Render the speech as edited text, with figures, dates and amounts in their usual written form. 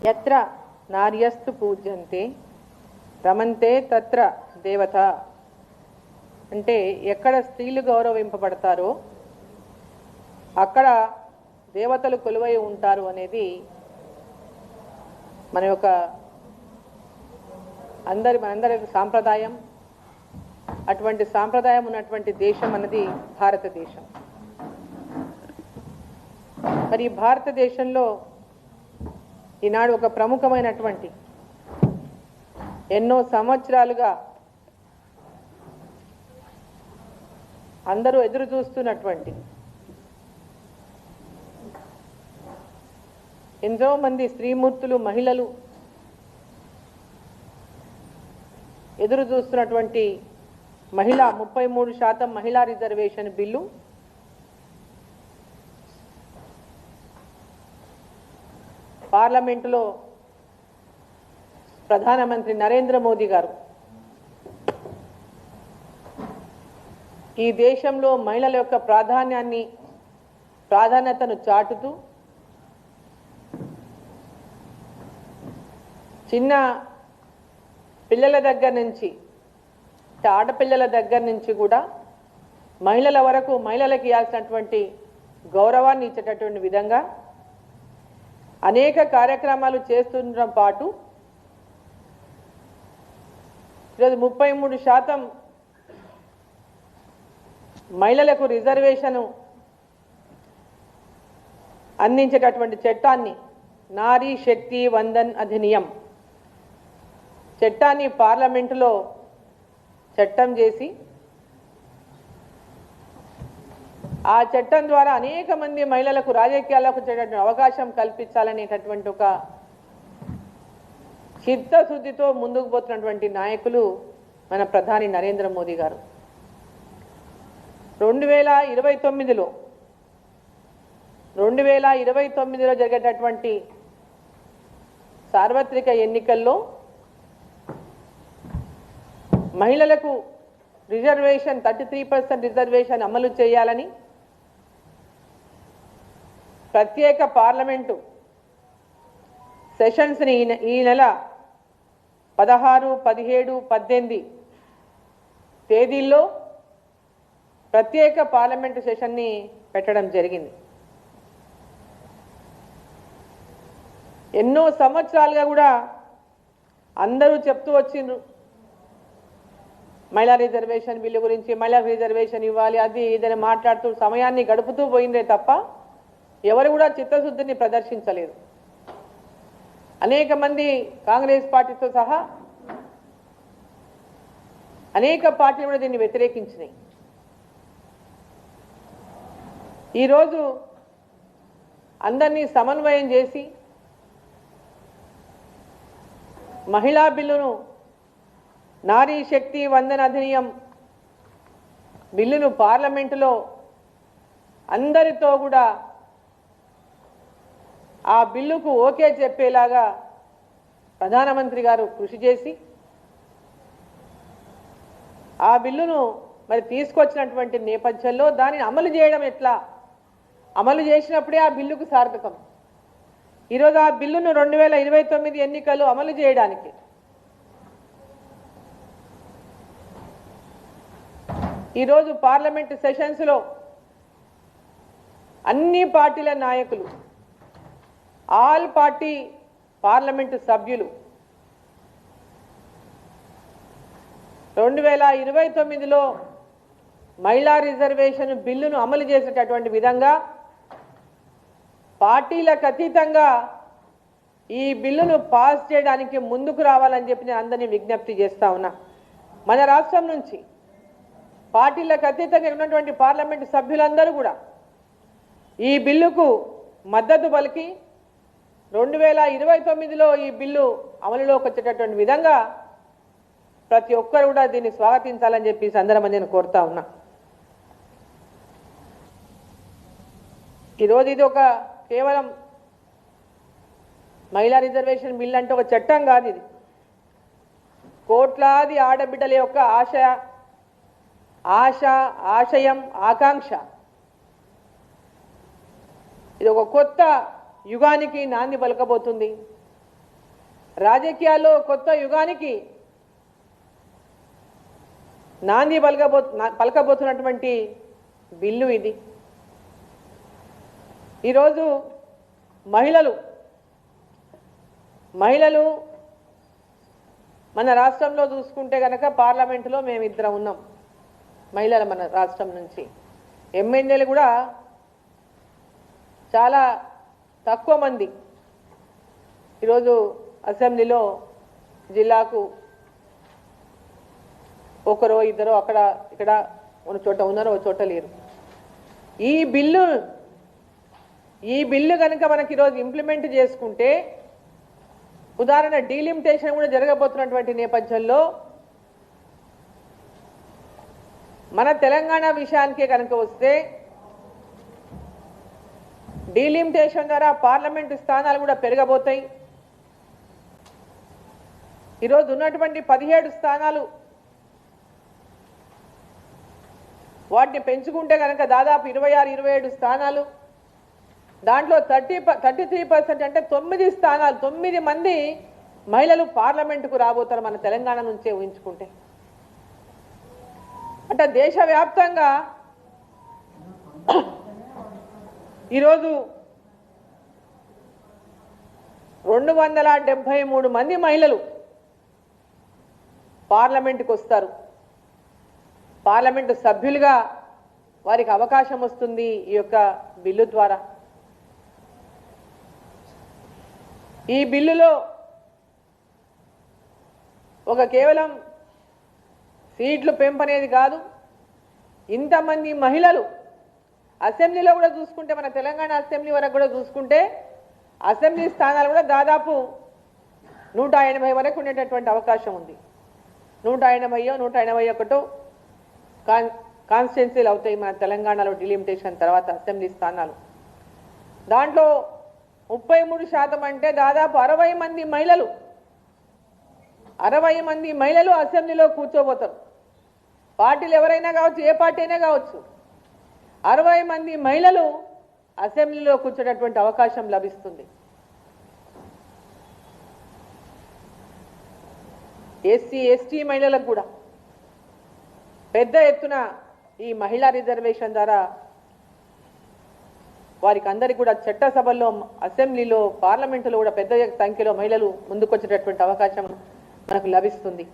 యత్ర నార్యస్తు పూజ్యంతే రమంతే తత్ర దేవత అంటే ఎక్కడ స్త్రీలు గౌరవింపబడతారో అక్కడ దేవతలు కొలువై ఉంటారు అనేది మనందరి సాంప్రదాయం. అటువంటి సాంప్రదాయం ఉన్నటువంటి దేశం అన్నది భారతదేశం. మరి భారతదేశంలో ఈనాడు ఒక ప్రముఖమైనటువంటి ఎన్నో సంవత్సరాలుగా అందరూ ఎదురు చూస్తున్నటువంటి ఎంతో మంది స్త్రీమూర్తులు మహిళలు ఎదురు చూస్తున్నటువంటి 33% మహిళా రిజర్వేషన్ బిల్లు పార్లమెంటులో ప్రధానమంత్రి నరేంద్ర మోదీ గారు ఈ దేశంలో మహిళల యొక్క ప్రాధాన్యతను చాటుతూ చిన్న పిల్లల దగ్గర నుంచి ఆడపిల్లల దగ్గర నుంచి కూడా మహిళల వరకు మహిళలకు ఇవ్వాల్సినటువంటి గౌరవాన్ని ఇచ్చేటటువంటి విధంగా అనేక కార్యక్రమాలు చేస్తుండడం పాటు ఈరోజు 33% మహిళలకు రిజర్వేషన్ అందించేటటువంటి చట్టాన్ని నారీ శక్తి వందన్ అధినియం చట్టాన్ని పార్లమెంటులో చట్టం చేసి ఆ చట్టం ద్వారా అనేక మంది మహిళలకు రాజకీయాలకు వచ్చేటటువంటి అవకాశం కల్పించాలనేటటువంటి ఒక చిత్తశుద్ధితో ముందుకు పోతున్నటువంటి నాయకులు మన ప్రధాని నరేంద్ర మోదీ గారు. 2029లో జరిగేటటువంటి సార్వత్రిక ఎన్నికల్లో మహిళలకు రిజర్వేషన్ 33% రిజర్వేషన్ అమలు చేయాలని ప్రత్యేక పార్లమెంటు సెషన్స్ని ఈ నెల 16, 17, 18 తేదీల్లో ప్రత్యేక పార్లమెంటు సెషన్ని పెట్టడం జరిగింది. ఎన్నో సంవత్సరాలుగా కూడా అందరూ చెప్తూ వచ్చిండ్రు మహిళా రిజర్వేషన్ బిల్లు గురించి, మహిళా రిజర్వేషన్ ఇవ్వాలి, అది ఇదని మాట్లాడుతూ సమయాన్ని గడుపుతూ పోయిందే తప్ప ఎవరు కూడా చిత్తశుద్ధిని ప్రదర్శించలేదు. అనేక మంది కాంగ్రెస్ పార్టీతో సహా అనేక పార్టీలు కూడా దీన్ని వ్యతిరేకించినాయి. ఈరోజు అందరినీ సమన్వయం చేసి మహిళా బిల్లును నారీ శక్తి వందన అధినియం బిల్లును పార్లమెంటులో అందరితో కూడా ఆ బిల్లుకు ఓకే చెప్పేలాగా ప్రధానమంత్రి గారు కృషి చేసి ఆ బిల్లును మరి తీసుకొచ్చినటువంటి నేపథ్యంలో దానిని అమలు చేయడం ఎట్లా, అమలు చేసినప్పుడే ఆ బిల్లుకు సార్థకం. ఈరోజు ఆ బిల్లును 2029 ఎన్నికలు అమలు చేయడానికి ఈరోజు పార్లమెంటు సెషన్స్లో అన్ని పార్టీల నాయకులు, ఆల్ పార్టీ పార్లమెంటు సభ్యులు 2029లో మహిళా రిజర్వేషన్ బిల్లును అమలు చేసేటటువంటి విధంగా పార్టీలకు అతీతంగా ఈ బిల్లును పాస్ చేయడానికి ముందుకు రావాలని చెప్పి నేను అందరినీ విజ్ఞప్తి చేస్తా ఉన్నా. మన రాష్ట్రం నుంచి పార్టీలకు అతీతంగా ఉన్నటువంటి పార్లమెంటు సభ్యులందరూ కూడా ఈ బిల్లుకు మద్దతు పలికి 2029లో ఈ బిల్లు అమలులోకి వచ్చేటటువంటి విధంగా ప్రతి ఒక్కరు కూడా దీన్ని స్వాగతించాలని చెప్పి సందర్భంగా నేను కోరుతా ఉన్నా. ఈరోజు ఇది ఒక కేవలం మహిళా రిజర్వేషన్ బిల్ అంటే ఒక చట్టం కాదు, ఇది కోట్లాది ఆడబిడ్డల యొక్క ఆశయం, ఆకాంక్ష. ఇది ఒక కొత్త యుగానికి నాంది పలకబోతుంది. రాజకీయాల్లో కొత్త యుగానికి నాంది పలకబోతున్నటువంటి బిల్లు ఇది. ఈరోజు మహిళలు మన రాష్ట్రంలో చూసుకుంటే కనుక పార్లమెంటులో మేమిద్దరం ఉన్నాం మహిళలు మన రాష్ట్రం నుంచి. ఎమ్మెల్యేలు కూడా చాలా తక్కువ మంది. ఈరోజు అసెంబ్లీలో జిల్లాకు ఒకరో ఇద్దరో అక్కడ ఇక్కడ ఉన్న చోట ఉన్నారో ఒక చోట లేరు. ఈ బిల్లు కనుక మనకి ఈరోజు ఇంప్లిమెంట్ చేసుకుంటే, ఉదాహరణ డీలిమిటేషన్ కూడా జరగబోతున్నటువంటి నేపథ్యంలో మన తెలంగాణ విషయానికే కనుక వస్తే డీలిమిటేషన్ ద్వారా పార్లమెంటు స్థానాలు కూడా పెరగబోతాయి. ఈరోజు ఉన్నటువంటి 17 స్థానాలు వాటిని పెంచుకుంటే కనుక దాదాపు 26-27 స్థానాలు, దాంట్లో 33% అంటే 9 స్థానాలు, 9 మంది మహిళలు పార్లమెంటుకు రాబోతారు మన తెలంగాణ నుంచే ఊహించుకుంటే. అంటే దేశవ్యాప్తంగా ఈరోజు 273 మంది మహిళలు పార్లమెంటుకు వస్తారు. పార్లమెంటు సభ్యులుగా వారికి అవకాశం వస్తుంది ఈ యొక్క బిల్లు ద్వారా. ఈ బిల్లులో ఒక కేవలం సీట్లు పెంపనేది కాదు, ఇంతమంది మహిళలు అసెంబ్లీలో కూడా చూసుకుంటే, మన తెలంగాణ అసెంబ్లీ వరకు కూడా చూసుకుంటే అసెంబ్లీ స్థానాలు కూడా దాదాపు 180 వరకు ఉండేటటువంటి అవకాశం ఉంది. 181 కాన్స్టిట్యున్సీలు అవుతాయి మన తెలంగాణలో డీలిమిటేషన్ తర్వాత అసెంబ్లీ స్థానాలు. దాంట్లో 33% అంటే దాదాపు 60 మంది మహిళలు అసెంబ్లీలో కూర్చోబోతారు. పార్టీలు ఎవరైనా కావచ్చు, ఏ పార్టీ అయినా కావచ్చు, 60 మంది మహిళలు అసెంబ్లీలో కూర్చోటటువంటి అవకాశం లభిస్తుంది. ఎస్సీ మహిళలకు కూడా పెద్ద ఎత్తున ఈ మహిళా రిజర్వేషన్ ద్వారా వారికి అందరికీ కూడా చట్టసభల్లో, అసెంబ్లీలో, పార్లమెంటులో కూడా పెద్ద సంఖ్యలో మహిళలు ముందుకొచ్చేటటువంటి అవకాశం మనకు లభిస్తుంది.